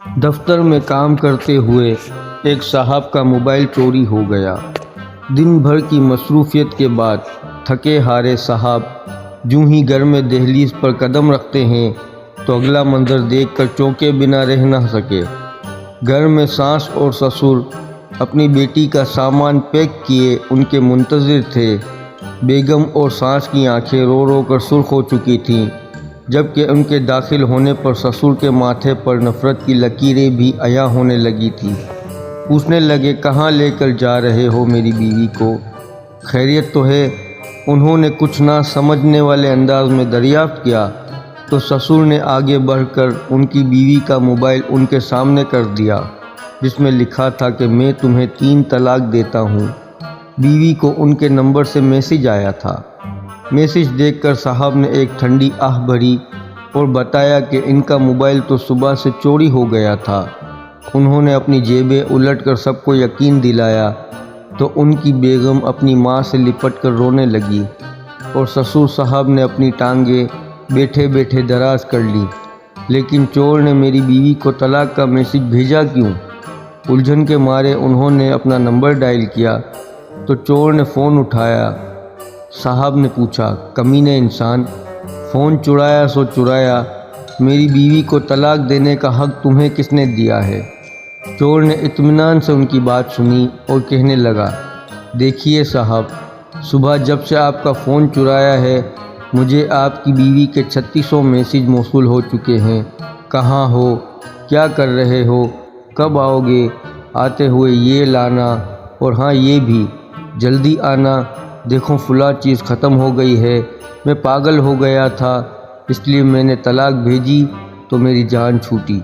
دفتر میں کام کرتے ہوئے ایک صاحب کا موبائل چوری ہو گیا۔ دن بھر کی مصروفیت کے بعد تھکے ہارے صاحب جوں ہی گھر میں دہلیز پر قدم رکھتے ہیں تو اگلا منظر دیکھ کر چونکے بنا رہ نہ سکے۔ گھر میں ساس اور سسر اپنی بیٹی کا سامان پیک کیے ان کے منتظر تھے۔ بیگم اور ساس کی آنکھیں رو رو کر سرخ ہو چکی تھیں، جبکہ ان کے داخل ہونے پر سسر کے ماتھے پر نفرت کی لکیریں بھی عیاں ہونے لگی تھیں۔ پوچھنے لگے، کہاں لے کر جا رہے ہو میری بیوی کو؟ خیریت تو ہے؟ انہوں نے کچھ نہ سمجھنے والے انداز میں دریافت کیا تو سسر نے آگے بڑھ کر ان کی بیوی کا موبائل ان کے سامنے کر دیا، جس میں لکھا تھا کہ میں تمہیں 3 طلاق دیتا ہوں۔ بیوی کو ان کے نمبر سے میسج آیا تھا۔ میسج دیکھ کر صاحب نے ایک ٹھنڈی آہ بھری اور بتایا کہ ان کا موبائل تو صبح سے چوری ہو گیا تھا۔ انہوں نے اپنی جیبیں الٹ کر سب کو یقین دلایا تو ان کی بیگم اپنی ماں سے لپٹ کر رونے لگی اور سسر صاحب نے اپنی ٹانگیں بیٹھے بیٹھے دراز کر لی۔ لیکن چور نے میری بیوی کو طلاق کا میسج بھیجا کیوں؟ الجھن کے مارے انہوں نے اپنا نمبر ڈائل کیا تو چور نے فون اٹھایا۔ صاحب نے پوچھا، کمینے انسان، فون چرایا سو چرایا، میری بیوی کو طلاق دینے کا حق تمہیں کس نے دیا ہے؟ چور نے اطمینان سے ان کی بات سنی اور کہنے لگا، دیکھیے صاحب، صبح جب سے آپ کا فون چرایا ہے مجھے آپ کی بیوی کے 3600 میسج موصول ہو چکے ہیں۔ کہاں ہو؟ کیا کر رہے ہو؟ کب آؤ گے؟ آتے ہوئے یہ لانا، اور ہاں یہ بھی جلدی آنا، دیکھو فلاں چیز ختم ہو گئی ہے، میں پاگل ہو گیا تھا اس لیے میں نے طلاق بھیجی تو میری جان چھوٹی۔